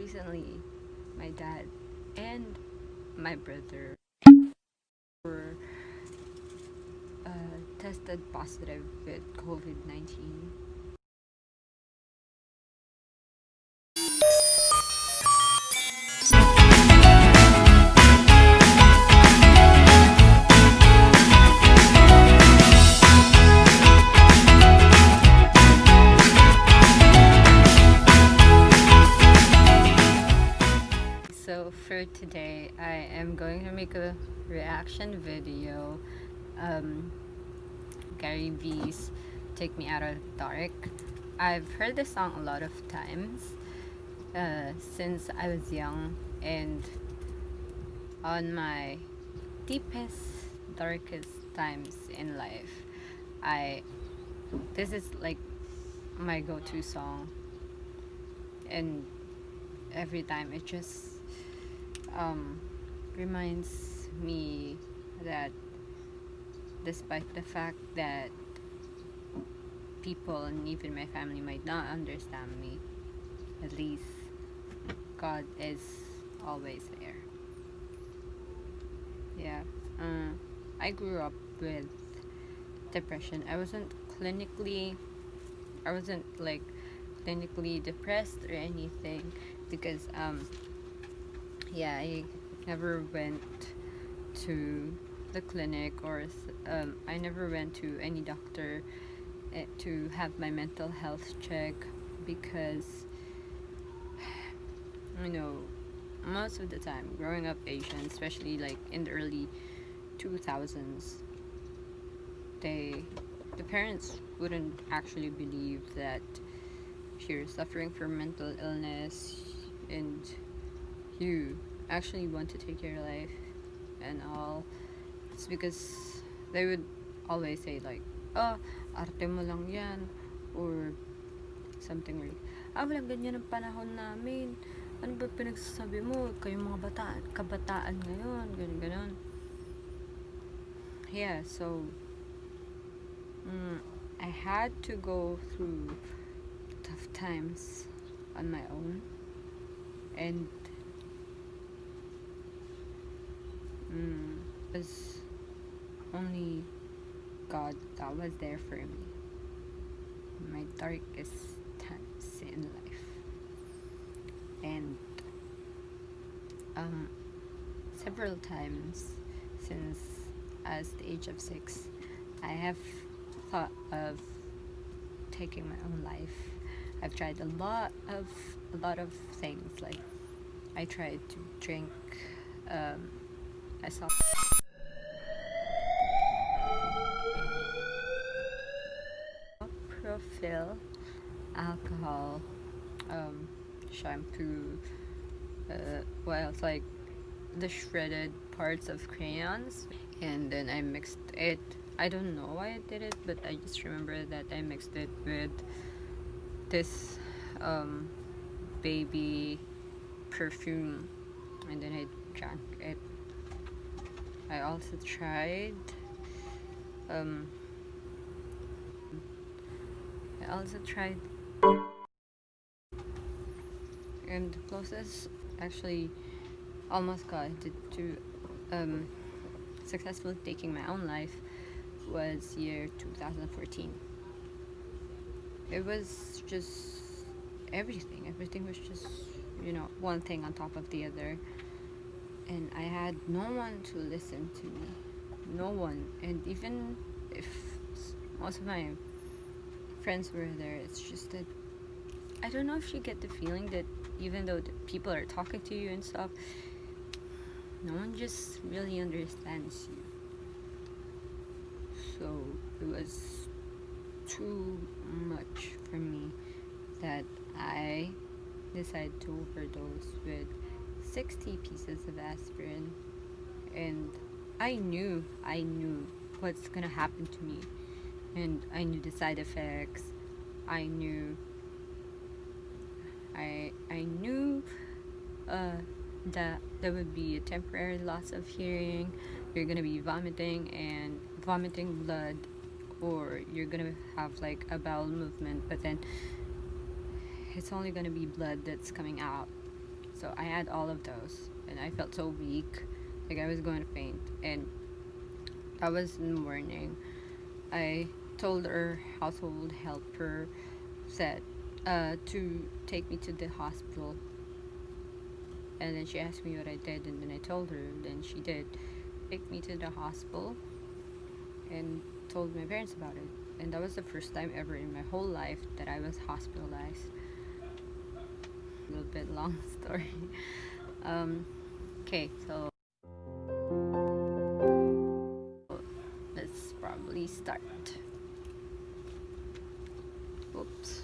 recently my dad and my brother were tested positive with COVID-19. So for today, I am going to make a reaction video. Um, Gary V's "Take Me Out of the Dark." I've heard this song a lot of times since I was young, and on my deepest, darkest times in life, I this is like my go-to song, and every time it just um, reminds me that despite the fact that people and even my family might not understand me, at least God is always there. Yeah. I grew up with depression. I wasn't like clinically depressed or anything because yeah, I never went to the clinic or I never went to any doctor to have my mental health check because you know most of the time growing up Asian, especially like in the early 2000s, they the parents wouldn't actually believe that you're suffering from mental illness and you actually want to take your life and all. It's because they would always say like, oh, arte mo lang yan, or something like, walang ganyan ang panahon namin. Ano ba pinagsasabi mo? Kayong mga kabataan ngayon, ganun ganon. Yeah, so I had to go through tough times on my own, and it was only God that was there for me in my darkest times in life. And several times since I was the age of 6, I have thought of taking my own life. I've tried a lot of things. Like I tried to drink I saw profile alcohol, shampoo, what else, like the shredded parts of crayons, and then I mixed it. I don't know why I did it, but I just remember that I mixed it with this baby perfume, and then I drank it. I also tried um I also tried and the closest actually almost got to successfully taking my own life was year 2014. It was just everything was just one thing on top of the other, and I had no one to listen to me, no one. And even if most of my friends were there, it's just that I don't know if you get the feeling that even though the people are talking to you and stuff, no one just really understands you. So it was too much for me that I decided to overdose with 60 pieces of aspirin, and I knew what's gonna happen to me, and I knew the side effects. I knew I knew that there would be a temporary loss of hearing. You're gonna be vomiting blood, or you're gonna have like a bowel movement, but then it's only gonna be blood that's coming out. So I had all of those, and I felt so weak, like I was going to faint. And that was in the morning. I told our household helper said to take me to the hospital, and then she asked me what I did, and then I told her. Then she did take me to the hospital and told my parents about it. And that was the first time ever in my whole life that I was hospitalized. A little bit long story. Okay, so let's probably start. Oops.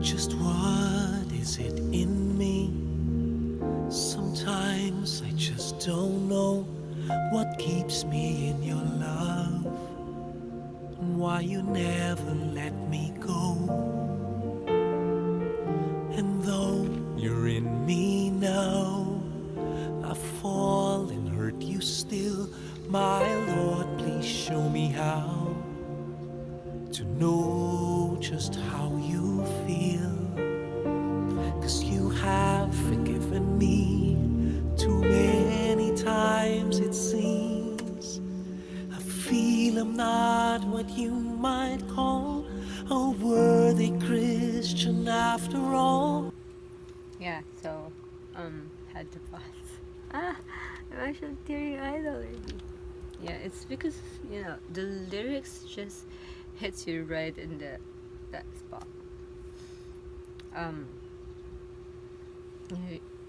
Just what is it in me? Sometimes I just don't know what keeps me in your love and why you never let me go. And though you're in me now, I fall and hurt you still. My Lord, please show me how to know just how you feel. 'Cause you have forgiven me too many times, it seems. I feel I'm not what you might call a worthy Christian after all. Yeah, so had to pause. I'm actually teary-eyed already. Yeah, it's because the lyrics just hits you right in that spot.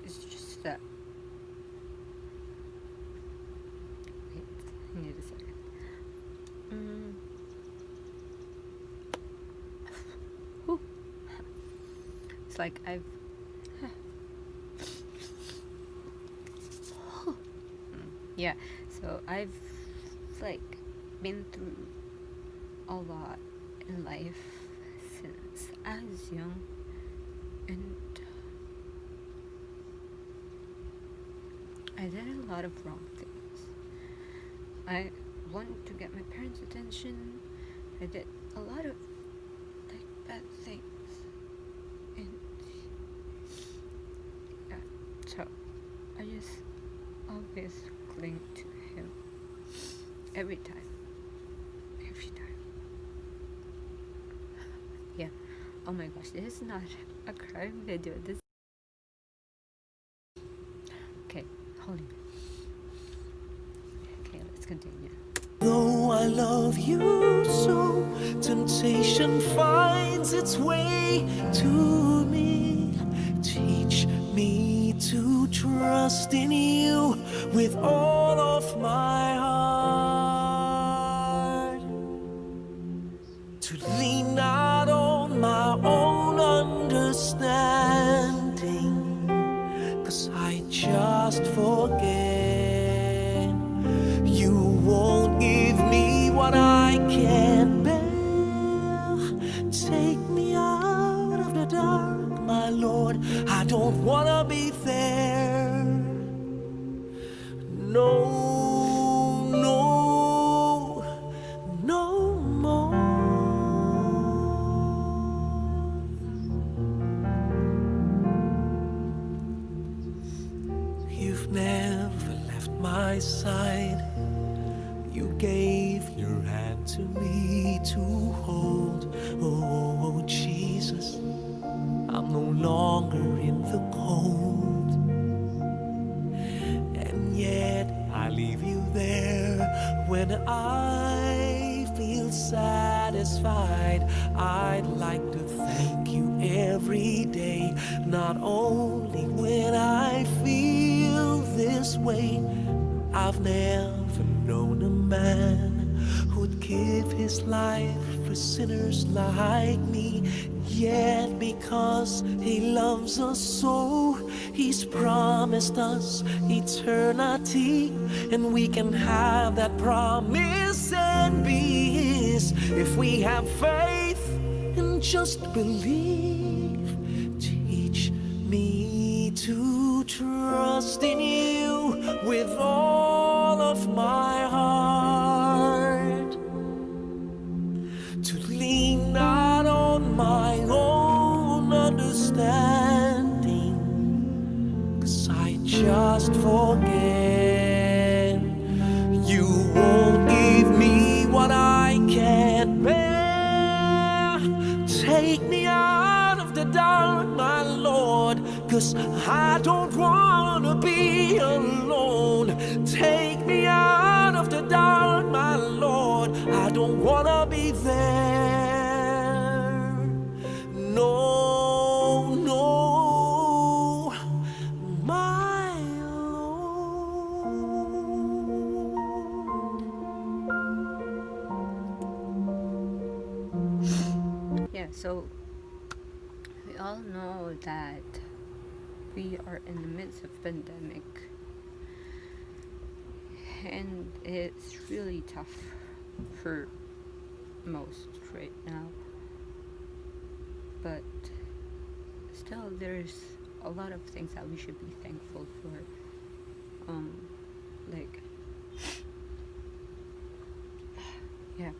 It's just that. Wait, I need a second. Whew. It's like I've. Yeah, so I've like been through a lot in life since I was young, and I did a lot of wrong things. I wanted to get my parents' attention. I did a lot of like bad things, and yeah, so I just always cling to him every time. Yeah. Oh my gosh, this is not a crime video. This. Okay, hold on. Okay, let's continue. Though I love you so, temptation finds its way to me. Teach me to trust in you with all of my heart. To lean not on my own understanding, 'cause I just forget. You won't give me what I can't bear. Take me out of the dark, my Lord. I don't wanna be there. No, no, no more. You've never left my side. You gave your hand to me to hold. Oh, Jesus, I'm no longer in the cold. And yet I leave you there when I feel satisfied. I'd like to thank you every day, not only when I feel this way. I've never known a man who'd give his life for sinners like me. Yet because he loves us so, he's promised us eternity, and we can have that promise and be his if we have faith and just believe. Teach me to trust in you with all of my heart, to lean not on my own understanding, 'cause I just forget. You won't give me what I can't bear. Take me out of the dark, my Lord, 'cause I don't wanna be alone. Take me out of the dark, my Lord, I don't wanna be there. No, no, my Lord. Yeah, so we all know that we are in the midst of pandemic, and it's really tough for most right now, but still there's a lot of things that we should be thankful for, like, yeah,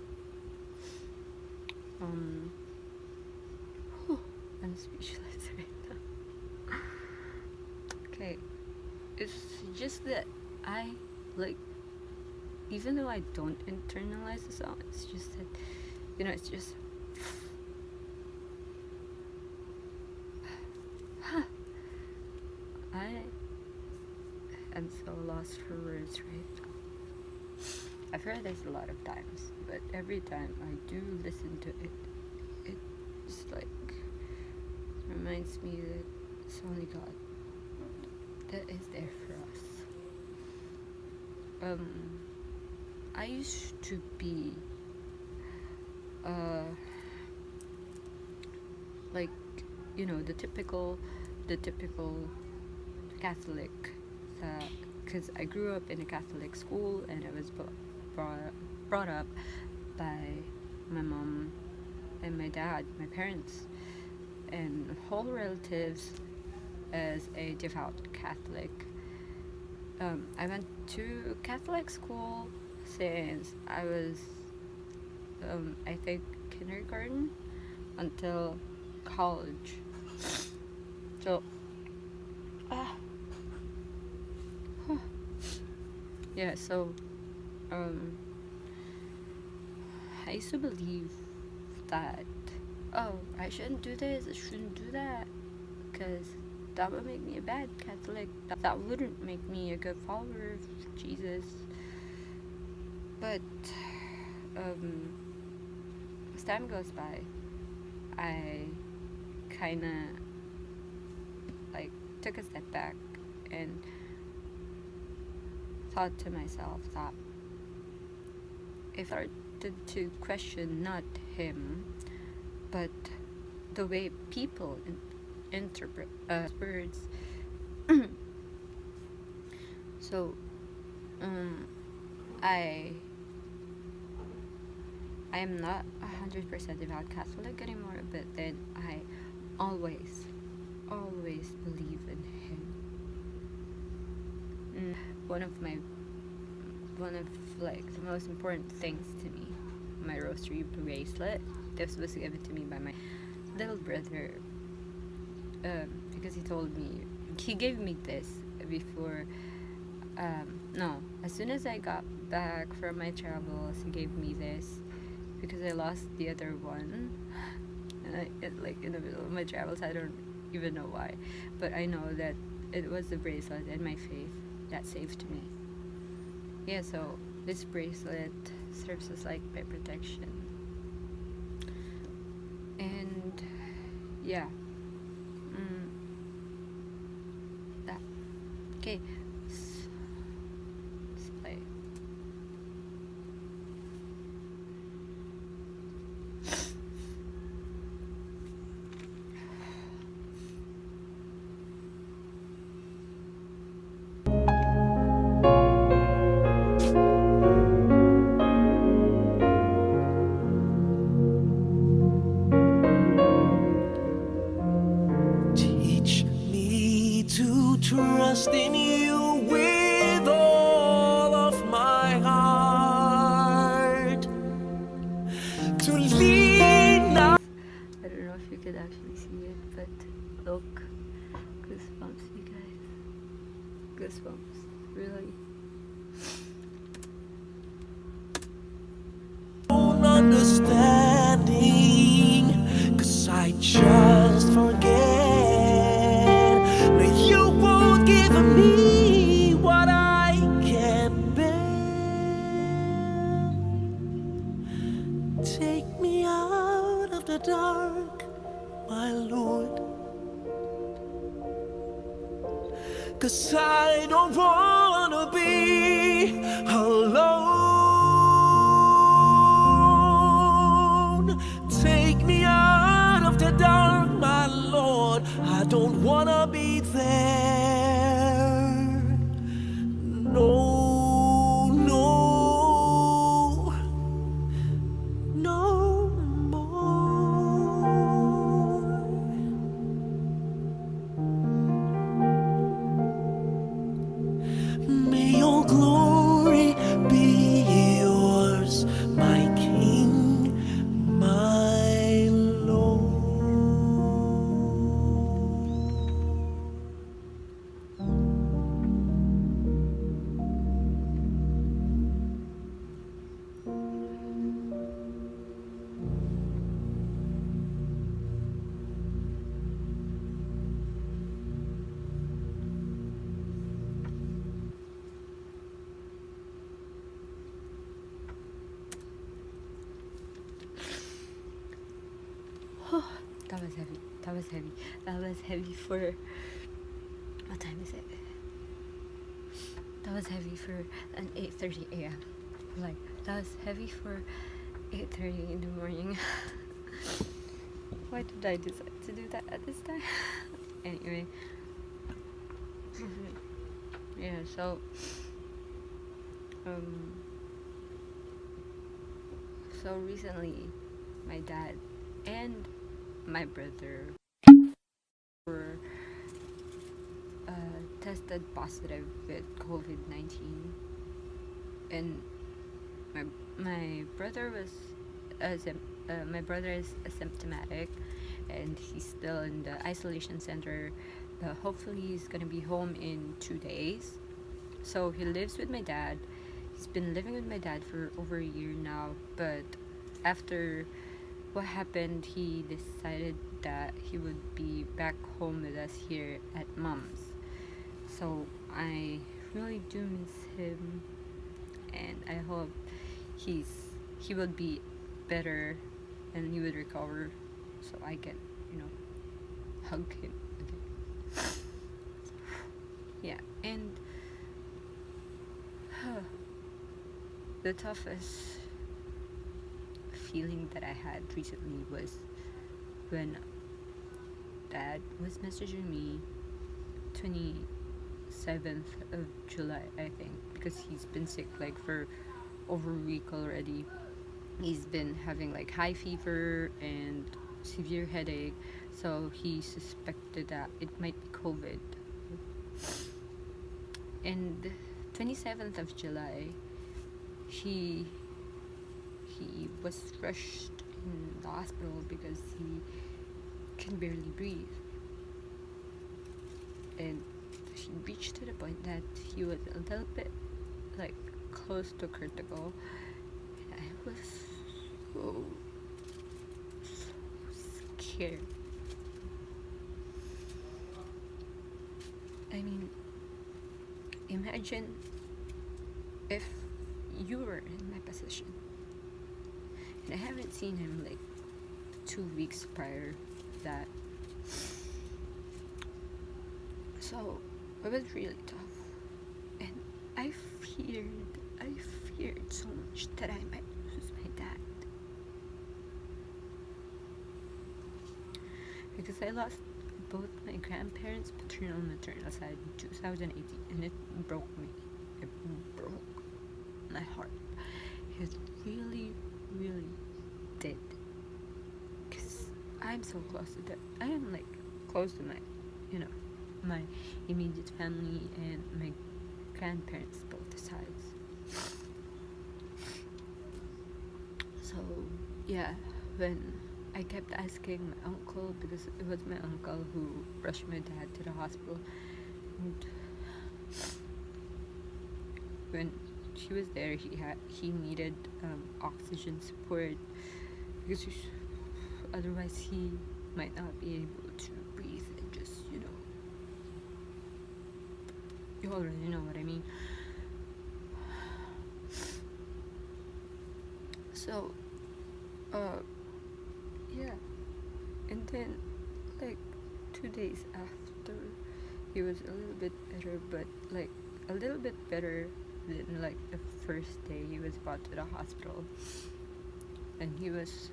I'm speechless right now. Okay, it's just that I, like, even though I don't internalize the song, it's just that, it's just I am so lost for words right now. I've heard this a lot of times, but every time I do listen to it, it's like reminds me that it's only God that is there for us. I used to be like, the typical Catholic, because I grew up in a Catholic school, and I was brought up by my mom and my dad, my parents, and whole relatives as a devout Catholic. I went to Catholic school since I was, I think, kindergarten until college. So, yeah, so, I used to believe that, oh, I shouldn't do this, I shouldn't do that, because that would make me a bad Catholic. That wouldn't make me a good follower of Jesus. But as time goes by, I kind of like took a step back and thought to myself that if I started to question not him, but the way people interpret words. So I am not 100% devout Catholic anymore, but then I always believe in him. One of like the most important things to me, my rosary bracelet. This was given to me by my little brother, because he gave me this before. No, as soon as I got back from my travels, he gave me this because I lost the other one, and like in the middle of my travels, I don't even know why, but I know that it was the bracelet and my faith that saved me. Yeah, so this bracelet serves as like my protection, and yeah, that. Okay, let's play. to lean now. I don't know if you could actually see it, but look, goosebumps, you guys. Goosebumps, really. Understanding, 'cause I just forget. No, you won't give me what I can't bear. Take me out of the dark, my Lord, 'cause I don't wanna be alone. Take me out of the dark, my Lord. I don't wanna be there. No, no, no more. May all glory be yours, my King, my Lord. That was heavy. That was heavy. That was heavy for. What time is it? That was heavy for an 8:30 a.m. Like, that was heavy for 8:30 in the morning. Why did I decide to do that at this time? Anyway. Yeah, so so recently my dad and my brother were tested positive with COVID-19, and my brother was my brother is asymptomatic, and he's still in the isolation center. Hopefully he's gonna be home in 2 days. So he lives with my dad. He's been living with my dad for over a year now, but after what happened, he decided that he would be back home with us here at mom's. So I really do miss him, and I hope he will be better and he would recover, so I can, hug him again. Yeah, and the toughest feeling that I had recently was when Dad was messaging me 27th of July, I think, because he's been sick like for over a week already. He's been having like high fever and severe headache, so he suspected that it might be COVID. And 27th of July, he was rushed in the hospital because he can barely breathe, and he reached to the point that he was a little bit like close to critical. And I was so scared. I mean, imagine if you were in my position, and I haven't seen him like 2 weeks prior to that. So it was really tough, and I feared so much that I might lose my dad, because I lost both my grandparents, paternal and maternal side, in 2018, and it broke me. It broke my heart. It really, really did. Because I'm so close to them. I am like close to my immediate family and my grandparents, both sides. So yeah, when I kept asking my uncle, because it was my uncle who rushed my dad to the hospital, and when she was there, he needed oxygen support because otherwise he might not be able to breathe and just you already know what I mean. So yeah, and then like 2 days after, he was a little bit better, but like a little bit better than like the first day he was brought to the hospital. And he was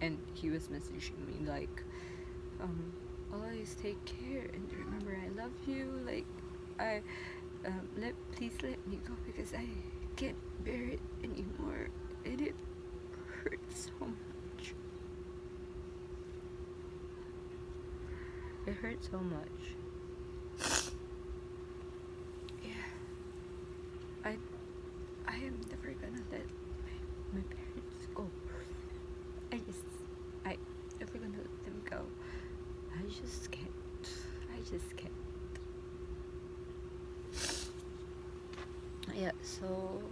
messaging me like, always take care and remember I love you, like I please let me go because I can't bear it anymore, and it hurts so much. It hurts so much. Yeah, I I am never gonna let my parents go. I never gonna let them go. I just can't. I just can't. Yeah, so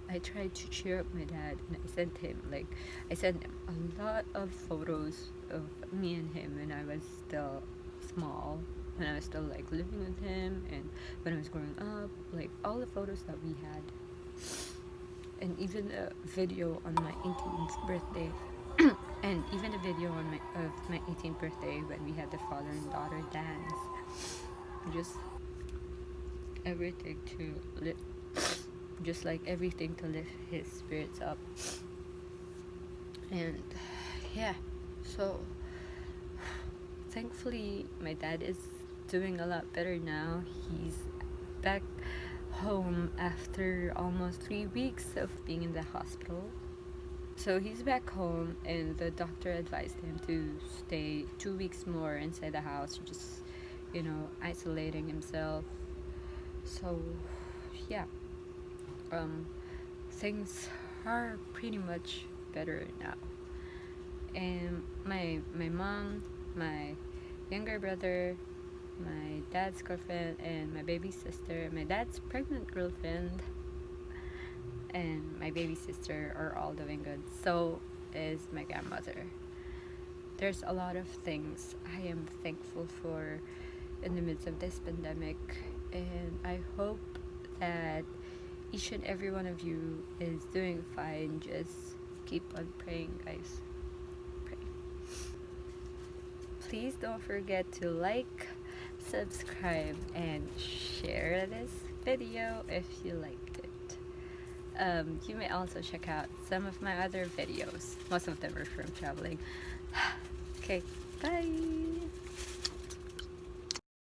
I tried to cheer up my dad, and I sent him a lot of photos of me and him when I was still small, when I was still like living with him, and when I was growing up, like all the photos that we had, and even a video on my 18th birthday, and even a video on my 18th birthday when we had the father and daughter dance. Just everything to lift, just like everything to lift his spirits up. And yeah, so thankfully my dad is doing a lot better now. He's back home after almost 3 weeks of being in the hospital. So he's back home, and the doctor advised him to stay 2 weeks more inside the house, just isolating himself. So yeah, things are pretty much better now. And my mom, my younger brother, my dad's girlfriend, and my baby sister, my dad's pregnant girlfriend, and my baby sister are all doing good. So is my grandmother. There's a lot of things I am thankful for in the midst of this pandemic, and I hope that each and every one of you is doing fine. Just keep on praying, guys. Pray. Please don't forget to like, subscribe, and share this video if you liked it. You may also check out some of my other videos. Most of them are from traveling. Okay, bye!